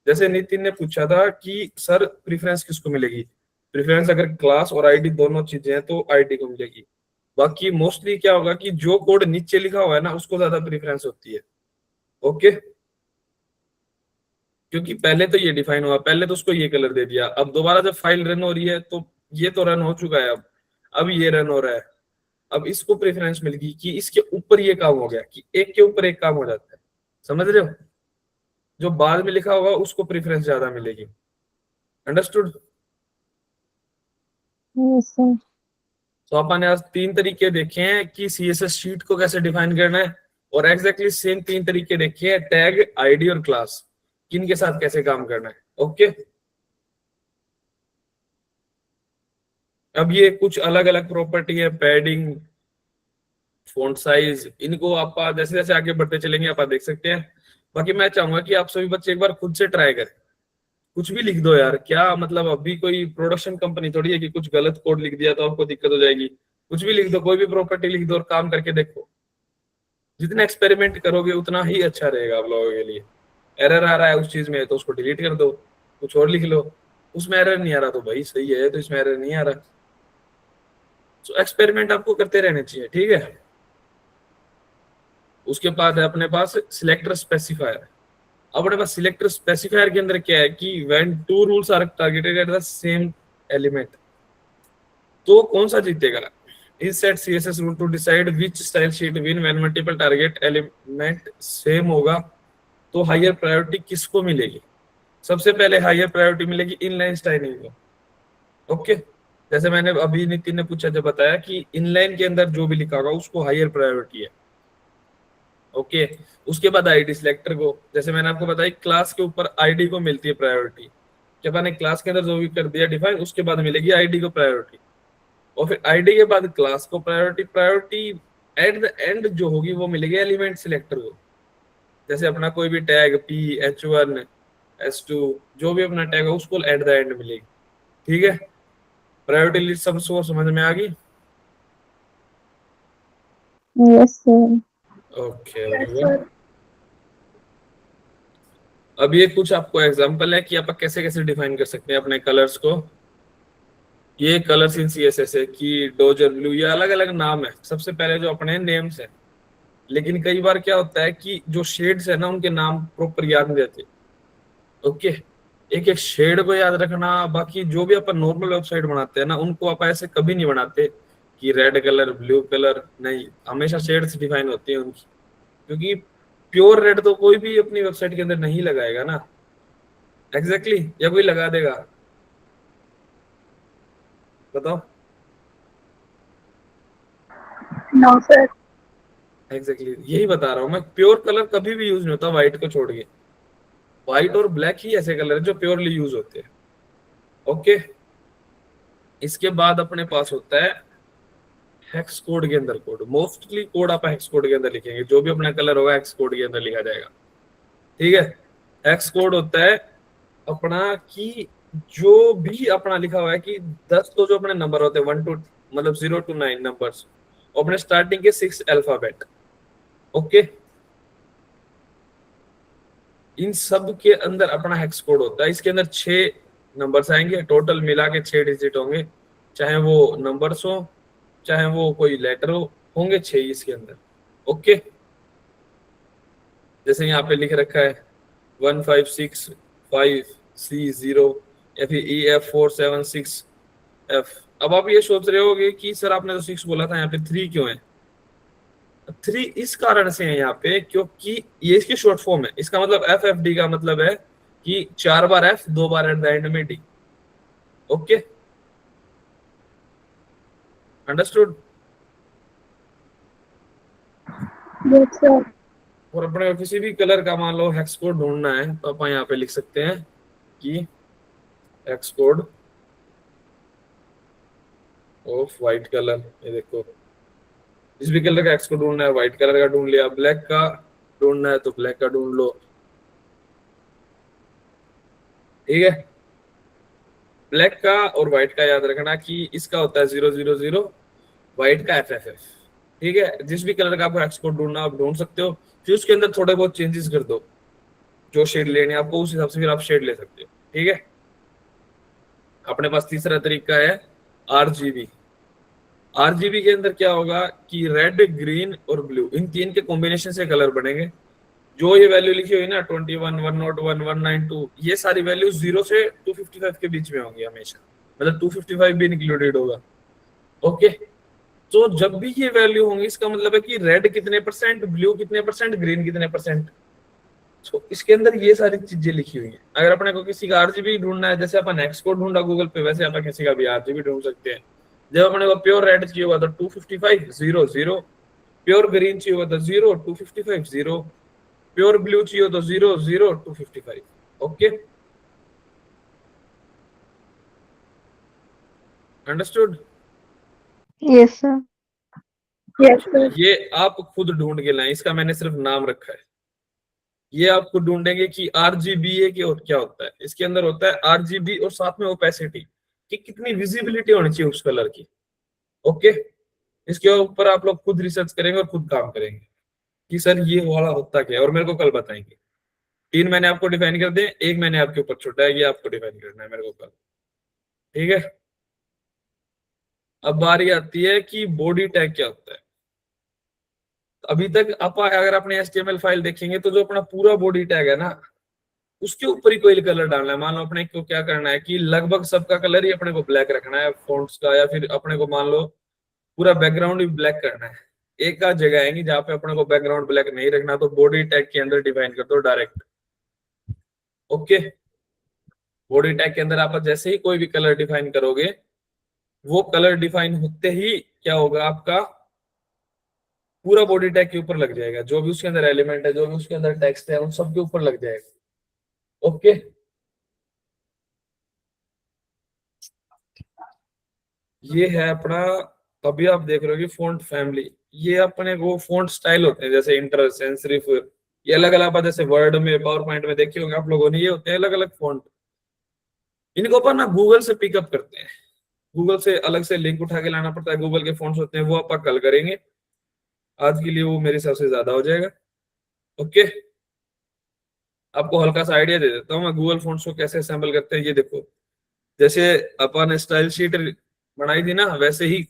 जैसे नितिन ने पूछा था कि सर प्रेफरेंस किसको मिलेगी, प्रेफरेंस अगर क्लास और आईडी दोनों चीजें हैं तो आईडी को मिलेगी। बाकी मोस्टली क्या होगा कि जो कोड नीचे लिखा हुआ है ना उसको ज्यादा प्रेफरेंस होती है। ओके, क्योंकि पहले तो ये डिफाइन हुआ, पहले तो उसको ये कलर दे दिया, अब दोबारा जब फाइल रन हो रही है तो ये तो रन हो चुका है, अब ये रन हो रहा है, अब इसको प्रेफरेंस मिलेगी कि इसके ऊपर ये काम हो गया, कि एक के ऊपर एक काम हो जाता है। समझ रहे हो? जो बाद में लिखा होगा उसको प्रेफरेंस ज्यादा मिलेगी। अंडरस्टूड? Yes, sir. तो अपन ने आज 3 तरीके देखे हैं कि सीएसएस शीट को कैसे डिफाइन करना है, और एग्जैक्टली सेम 3 तरीके देखे हैं टैग, आईडी और क्लास, किन के साथ कैसे काम करना है। ओके, अब ये कुछ अलग अलग प्रॉपर्टी है, पैडिंग, फॉन्ट साइज, इनको आप जैसे जैसे आगे बढ़ते चलेंगे आप देख सकते हैं। बाकी मैं चाहूंगा कि आप सभी बच्चे एक बार खुद से ट्राई करें, कुछ भी लिख दो यार, क्या मतलब अभी कोई प्रोडक्शन कंपनी थोड़ी है कि कुछ गलत कोड लिख दिया तो आपको दिक्कत हो जाएगी। कुछ भी लिख दो, कोई भी प्रॉपर्टी लिख दो और काम करके देखो। जितना एक्सपेरिमेंट करोगे उतना ही अच्छा रहेगा आप लोगों के लिए। एरर आ रहा है उस चीज में तो उसको डिलीट कर दो, कुछ और लिख लो। उसमें एरर नहीं आ रहा तो भाई सही है, तो इसमें एरर नहीं आ रहा। तो एक्सपेरिमेंट आपको करते रहने चाहिए, ठीक है। उसके बाद है अपने पास सिलेक्टर स्पेसिफायर। अपने पास सिलेक्टर स्पेसिफायर के अंदर क्या है कि when two rules are targeted at the same element, तो कौन सा जीतेगा। Is set CSS rule to decide which style sheet win when multiple target element same होगा, तो हायर प्रायोरिटी किसको मिलेगी। सबसे पहले हायर प्रायोरिटी मिलेगी इनलाइन स्टाइलिंग को। ओके, जैसे मैंने अभी नितिन ने पूछा जब बताया कि इनलाइन के अंदर जो भी लिखा होगा उसको हायर प्रायोरिटी है। ओके, उसके बाद आईडी सिलेक्टर को, जैसे मैंने आपको बताया क्लास के ऊपर आईडी को मिलती है प्रायोरिटी, जब मैंने क्लास के अंदर जो भी कर दिया डिफाइन उसके बाद मिलेगी आईडी को प्रायोरिटी, और फिर आईडी के बाद क्लास को priority. Priority at the end जो होगी वो मिलेगी एलिमेंट सिलेक्टर को। जैसे अपना कोई भी टैग P, H1, S2 जो भी अपना टैग है उसको एट द एंड मिलेगी, ठीक है। प्रायोरिटी लिस्ट सबको समझ में आ गई? Yes, sir. ओके, अब ये कुछ आपको एग्जांपल है कि आप कैसे कैसे डिफाइन कर सकते हैं अपने कलर्स को। ये कलर्स इन सीएसएस है कि डोजर ब्लू, ये अलग अलग नाम है। सबसे पहले जो अपने नेम्स है, लेकिन कई बार क्या होता है कि जो शेड्स है ना उनके नाम प्रॉपर याद नहीं रहते। ओके, एक एक शेड को याद रखना। बाकी जो भी अपन नॉर्मल वेबसाइट बनाते हैं ना उनको आप ऐसे कभी नहीं बनाते कि रेड कलर, ब्लू कलर, नहीं, हमेशा शेड्स डिफाइन होती है उनकी, क्योंकि प्योर रेड तो कोई भी अपनी वेबसाइट के अंदर नहीं लगाएगा ना। एग्जैक्टली, या कोई लगा देगा, बताओ। No, sir. एग्जैक्टली यही बता रहा हूँ मैं, प्योर कलर कभी भी यूज नहीं होता व्हाइट को छोड़ के। व्हाइट और ब्लैक ही ऐसे कलर है जो प्योरली यूज होते हैं। ओके, इसके बाद अपने पास होता है हेक्स कोड के अंदर कोड। मोस्टली कोड आप हेक्स कोड के अंदर लिखेंगे, जो भी अपना कलर होगा हेक्स कोड के अंदर लिखा जाएगा, ठीक है। हेक्स कोड होता है अपना कि जो भी अपना लिखा हुआ है कि 10 तो जो अपने नंबर होते हैं 1 to मतलब 0 to 9 नंबर्स, अपने स्टार्टिंग के 6 अल्फाबेट। ओके, इन सब के अंदर अपना हेक्स कोड होता है। इसके अंदर 6 नंबर्स आएंगे, टोटल मिला के 6 डिजिट होंगे, चाहे वो नंबर्स हो चाहे वो कोई लेटर हो, होंगे 6 इसके अंदर। ओके, जैसे यहाँ पे लिख रखा है 15655C0 या फिर EF476F। अब आप ये सोच रहे होगे कि सर आपने तो 6 बोला था, यहाँ पे 3 क्यों है। 3 इस कारण से है यहाँ पे क्योंकि ये इसकी शॉर्ट फॉर्म है। इसका मतलब FFD का मतलब है कि 4 बार F 2 bar at the end में D। Okay, understood? Yes, sir. और अपने किसी भी कलर का मान लो हेक्स कोड ढूंढना है तो अपन यहाँ पे लिख सकते हैं कि hex code of white colour. ये देखो, जिस भी कलर का हेक्स कोड ढूंढना है, व्हाइट कलर का ढूंढ लिया, ब्लैक का ढूंढना है तो ब्लैक का ढूंढ लो, ठीक है। ब्लैक का और व्हाइट का याद रखना कि इसका होता है 000, व्हाइट का FFF, ठीक है। जिस भी कलर का आपको हेक्स कोड ढूंढना आप ढूंढ सकते हो, फिर उसके अंदर थोड़े बहुत चेंजेस कर दो। जो शेड लेने आपको उस हिसाब से फिर आप शेड ले सकते हो। ठीक है, अपने पास तीसरा तरीका है आरजीबी। आरजीबी के अंदर क्या होगा कि रेड, ग्रीन और ब्लू, इन तीन के कॉम्बिनेशन से कलर बनेंगे। जो ये वैल्यू लिखी हुई ना 21, 101, 192, ये सारी वैल्यू 0 से 255 के बीच में होंगी हमेशा, मतलब 255 भी इंक्लूडेड होगा। ओके, तो जब भी ये वैल्यू होंगी इसका मतलब है कि रेड कितने परसेंट, ब्लू कितने परसेंट, ग्रीन कितने परसेंट। तो इसके अंदर ये सारी चीजें लिखी हुई हैं। अगर अपने को किसी का आरजीबी ढूंढना है, जैसे अपन एक्स कोड ढूंढा गूगल पे, वैसे अपन किसी का भी आरजीबी ढूंढ सकते हैं। जब अपने को प्योर रेड चाहिए हुआ तो 255 0 0, प्योर ग्रीन चाहिए हुआ तो 0 255 0, प्योर ब्लू चाहिए तो 0 0 255। Okay, understood? Yes, sir. ये आप खुद ढूंढ के लाएं, इसका मैंने सिर्फ नाम रखा है। ये आपको ढूंढेंगे कि आरजीबी क्या होता है। इसके अंदर होता है आरजीबी और साथ में ओपेसिटी, कि कितनी विजिबिलिटी होनी चाहिए उस कलर की। ओके, इसके ऊपर आप लोग खुद रिसर्च करेंगे और खुद काम करेंगे कि सर ये वाला होता क्या है, और मेरे को कल बताएंगे। 3 मैंने आपको डिफाइन कर दिए, 1 मैंने आपके ऊपर छोड़ा है, ये आपको डिफाइन करना है मेरे को कल। ठीक है, अब बारी आती है कि बॉडी टैग क्या होता है। अभी तक आप अगर अपने HTML फाइल देखेंगे तो जो अपना पूरा बॉडी टैग है ना, उसके ऊपर ही कोई कलर डालना है। मान लो अपने को क्या करना है कि लगभग सबका कलर ही अपने को ब्लैक रखना है फॉन्ट्स का, या फिर अपने को मान लो पूरा बैकग्राउंड भी ब्लैक करना है। एक आध जगह आएंगी जहाँ पे अपने को बैकग्राउंड ब्लैक नहीं रखना, तो बॉडी टैग के अंदर डिफाइन कर दो डायरेक्ट। ओके, बॉडी टैग के अंदर आप जैसे ही कोई भी कलर डिफाइन करोगे, वो कलर डिफाइन होते ही क्या होगा, आपका पूरा बॉडी टैग के ऊपर लग जाएगा। जो भी उसके अंदर एलिमेंट है, जो भी उसके अंदर टेक्स्ट है, उन सब के ऊपर लग जाएगा। ओके, ये है अपना। अभी आप देख रहे हो कि फॉन्ट फैमिली, ये अपने वो फॉन्ट स्टाइल होते हैं, जैसे इंटर, सैंस सेरिफ, ये अलग अलग, जैसे वर्ड में, पावर पॉइंट में देखे होंगे आप लोगों ने, ये होते हैं अलग अलग फॉन्ट। इनको अपन ना गूगल से पिकअप करते हैं, गूगल से अलग से लिंक उठा के लाना पड़ता है। गूगल के फॉन्ट्स होते हैं, वो आप कल करेंगे। आज के लिए वो मेरे हिसाब से ज्यादा हो जाएगा। ओके, आपको हल्का सा आइडिया दे देता हूँ मैं गूगल फॉन्ट्स को कैसे असेंबल करते हैं। ये देखो, जैसे अपन स्टाइल शीट बनाई थी ना, वैसे ही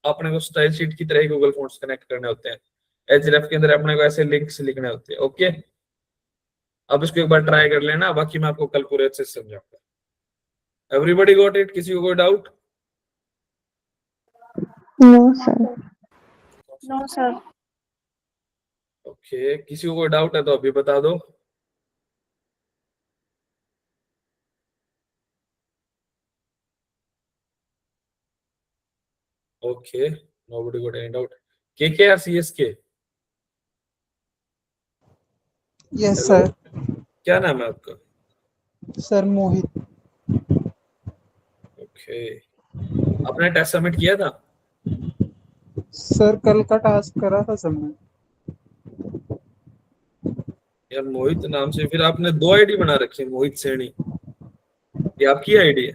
अपने को स्टाइल शीट की तरह ही गूगल फॉन्ट्स कनेक्ट करने होते हैं। href के अंदर अपने को ऐसे लिंक्स लिखने होते हैं। ओके, अब इसको एक बार ट्राई कर लेना, बाकी मैं आपको कल पूरे अच्छे से समझाऊंगा। Everybody got it? किसी को कोई doubt? No, sir. No sir. Okay, किसी को कोई डाउट है तो अभी बता दो। Okay, nobody got any doubt. KK or CSK? Yes hello, sir. क्या नाम है आपका? सर मोहित। ओके, आपने टेस्ट सबमिट किया था? सर कल का टास्क करा था सबमिट। यार मोहित नाम से फिर आपने 2 आईडी बना रखी है, मोहित सैनी, ये आपकी आईडी है?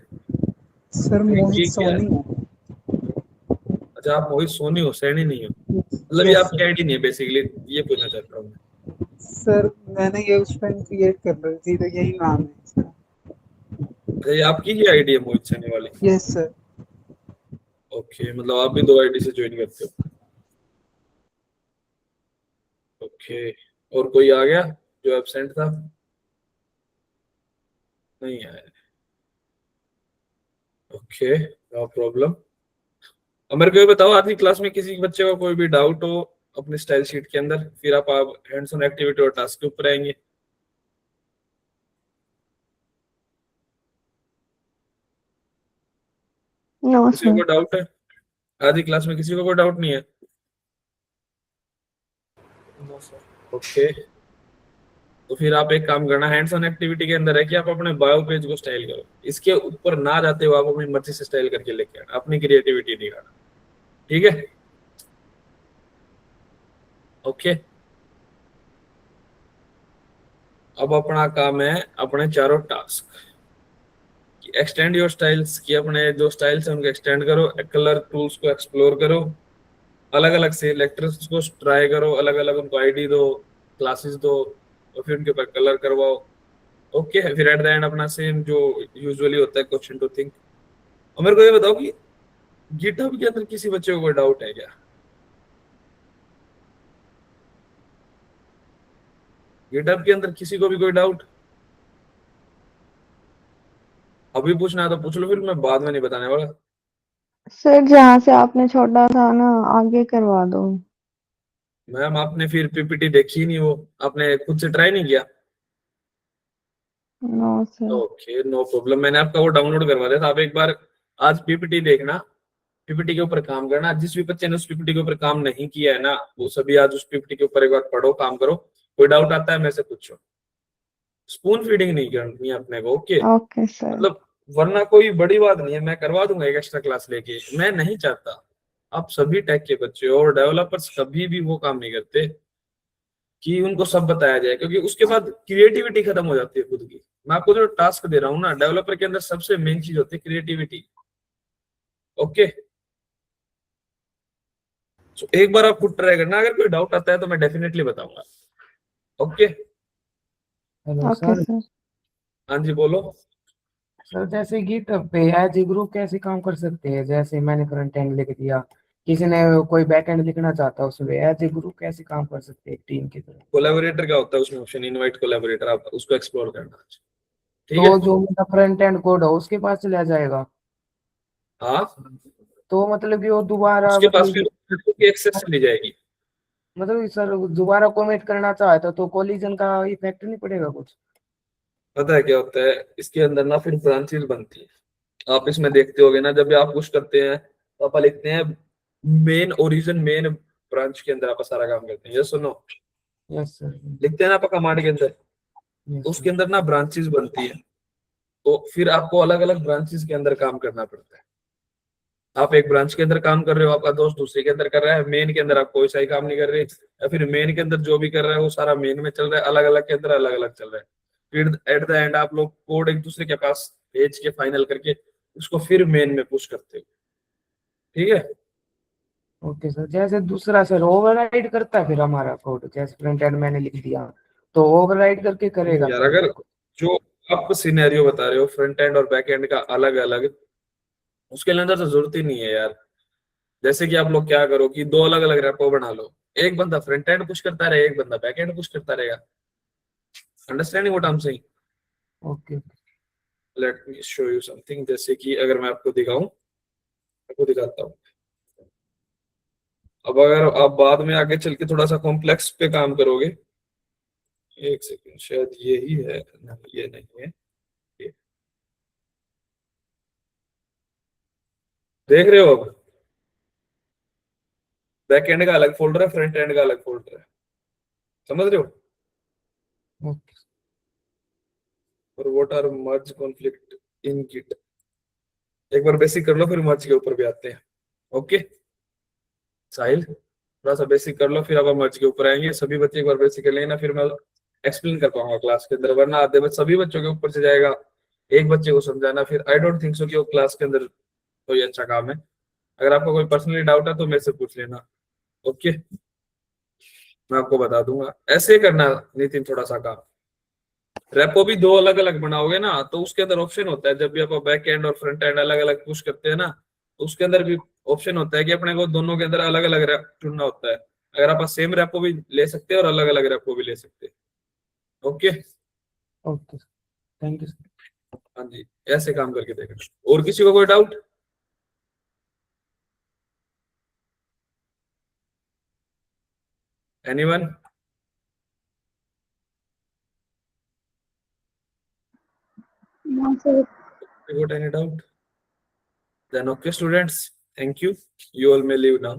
सर ये मोहित क्या है? सोनी है। अच्छा, आप मोहित सोनी हो, सैनी नहीं हो? मतलब ये यस आपकी सर। आईडी नहीं है बेसिकली, ये पूछना चाहता हूँ मैं। सर मैंने ये उस टाइम क्रिएट कर रही थी तो यही नाम है इसका। अच्छा, ये आपकी ही आईडी है मोहित सैनी वाली? Yes sir. ओके, मतलब आप भी 2 आईडी से ज्वाइन करते हो? ओके, और कोई आ गया जो एब्सेंट था? नहीं आया? Okay, no problem. अब मेरे को ये बताओ, आज की क्लास में किसी बच्चे को कोई भी डाउट हो अपनी स्टाइल शीट के अंदर, फिर आप हैंड्स ऑन एक्टिविटी और टास्क के ऊपर आएंगे। No, किसी को sir. कोई डाउट है? आज की क्लास में किसी को कोई डाउट नहीं है? ओके, तो फिर आप एक काम करना, हैंड्स ऑन एक्टिविटी के अंदर है कि आप अपने बायो पेज को स्टाइल करो। इसके ऊपर ना जाते हो आप अपनी मर्जी से स्टाइल करके लेके आना, अपनी क्रिएटिविटी दिखाना। ठीक है? ओके, अब अपना काम है अपने चारों टास्क, एक्सटेंड योर स्टाइल्स, की अपने जो स्टाइल्स हैं उनको एक्सटेंड करो, कलर टूल्स को एक्सप्लोर करो, अलग अलग सिलेक्टर्स को ट्राई करो, अलग अलग उनको आईडी दो, क्लासेस दो, और फिर उनके ऊपर कलर करवाओ। ओके फिर एट द एंड अपना सेम जो यूजुअली होता है क्वेश्चन टू थिंक। और मेरे को ये बताओ कि गिटहब के अंदर किसी बच्चे को कोई डाउट है क्या? गिटहब के अंदर किसी को भी कोई डाउट? अभी पूछना है तो पूछ लो, फिर मैं बाद में नहीं बताने वाला। सर जहाँ से आपने छोड़ा था ना आगे करवा दो। मैम आपने फिर पीपीटी देखी ही नहीं, वो आपने खुद से ट्राई नहीं किया? No sir. Okay no problem, मैंने आपका वो डाउनलोड करवा दिया था। आप एक बार आज पीपीटी देखना, पीपीटी के ऊपर काम करना। जिस भी बच्चे ने उस पीपीटी के ऊपर काम नहीं किया है ना, वो सभी आज उस पीपीटी के ऊपर एक बार पढ़ो, काम करो। कोई डाउट आता है मेरे से पूछो। स्पून फीडिंग नहीं करनी है अपने को, ओके? Okay sir. मतलब वरना कोई बड़ी बात नहीं है, मैं करवा दूंगा एक एक्स्ट्रा क्लास लेके। मैं नहीं चाहता आप सभी टेक के बच्चे और डेवलपर्स कभी भी वो काम नहीं करते कि उनको सब बताया जाए, क्योंकि उसके बाद क्रिएटिविटी खत्म हो जाती है खुद की। मैं आपको जो टास्क दे रहा हूँ ना, डेवलपर के अंदर सबसे मेन चीज होती है क्रिएटिविटी, ओके? तो एक बार आप खुद ट्राई करना, अगर कोई डाउट आता है तो मैं डेफिनेटली बताऊंगा, okay? Hello okay sir. Sir. हाँ जी बोलो। सर जैसे गिटहब पे एज ए ग्रुप कैसे काम कर सकते हैं? जैसे मैंने फ्रंट एंड लिख दिया, किसी ने कोई बैक एंड लिखना चाहता है, उसमें एज ए ग्रुप कैसे काम कर सकते हैं एक टीम की तरह? कोलैबोरेटर का होता है उसमें ऑप्शन, इनवाइट कोलैबोरेटर, आप उसको एक्सप्लोर करना, ठीक तो है? जो मेरा फ्रंट एंड कोड है उसके पास चला जाएगा? हाँ, तो मतलब कि वो दोबारा उसके पास मतलब फिर एक्सेस चली जाएगी। मतलब सर दोबारा कमिट करना चाहता तो कोलिजन का इफेक्ट नहीं पड़ेगा कुछ? पता है क्या होता है इसके अंदर ना, फिर ब्रांचेस बनती है। आप इसमें देखते होगे ना, जब भी आप पुश करते हैं तो आप लिखते हैं मेन ओरिजिन, मेन ब्रांच के अंदर आप सारा काम करते हैं, ये सुनो, यस सर। लिखते हैं ना आप कमांड के अंदर, यस तो सर। उसके अंदर ना ब्रांचेस बनती है। तो फिर आपको अलग अलग ब्रांचेस के अंदर काम करना पड़ता है। आप एक ब्रांच के अंदर काम कर रहे हो, आपका दोस्त दूसरे के अंदर कर रहा है, मेन के अंदर आप कोई सही काम नहीं कर रहे, या फिर मेन के अंदर जो भी कर रहा है वो सारा मेन में चल रहा है, अलग अलग के अंदर अलग अलग चल रहा है। फिर एट द एंड आप लोग कोड एक दूसरे के पास भेज के फाइनल करके उसको फिर मेन में पुश करते हो, ठीक है? Okay sir. जैसे दूसरा सर ओवरराइड करता है फिर हमारा कोड, जैसे फ्रंट एंड मैंने लिख दिया तो ओवरराइड करके करेगा यार फिर? अगर जो आप सिनेरियो बता रहे हो फ्रंट एंड और बैक एंड का अलग अलग, उसके अंदर तो जरूरत ही नहीं है यार। जैसे कि आप लोग क्या करो कि दो अलग अलग रेपो बना लो, एक बंदा फ्रंट एंड पुश करता रहे, एक बंदा बैक एंड पुश करता रहेगा। Understanding what I am saying? Okay. Let me show you something. जैसे कि अगर मैं आपको दिखाऊं, आपको दिखाता हूँ। अब अगर आप बाद में आगे चल के थोड़ा सा कॉम्प्लेक्स पे काम करोगे, एक सेकंड, शायद यही है, नहीं ये नहीं है, ये देख रहे हो? अब बैक एंड का अलग फोल्डर है, फ्रंट एंड का अलग फोल्डर है, समझ रहे हो? ओके। और what are merge conflict in Git, एक बार बेसिक कर लो फिर मर्ज के ऊपर भी आते हैं, ओके? साहिल थोड़ा सा बेसिक कर लो, फिर अब हम मर्ज के ऊपर आएंगे। सभी बच्चे एक बार बेसिक कर लेंगे ना, फिर मैं एक्सप्लेन कर पाऊंगा क्लास के अंदर, वरना आधे बच्चे सभी बच्चों के ऊपर से जाएगा, एक बच्चे को समझाना, फिर आई डोंट थिंक सो कि वो क्लास के अंदर कोई अच्छा काम है। अगर आपको कोई पर्सनली डाउट है तो मेरे से पूछ लेना, ओके? मैं आपको बता दूंगा। ऐसे करना नितिन, थोड़ा सा काम। रेपो भी दो अलग अलग बनाओगे ना, तो उसके अंदर ऑप्शन होता है, जब भी आप बैक एंड और फ्रंट एंड अलग अलग पुश करते हैं ना, तो उसके अंदर भी ऑप्शन होता है कि अपने को दोनों के अंदर अलग अलग चुनना होता है। अगर आप सेम रेपो भी ले सकते हैं और अलग अलग रेपो भी ले सकते हैं, okay? Okay thank you sir. हाँ जी, ऐसे काम करके देखना। और किसी को कोई doubt? Anyone? No, sir. Got any doubt? Then okay students, thank you. You all may leave now.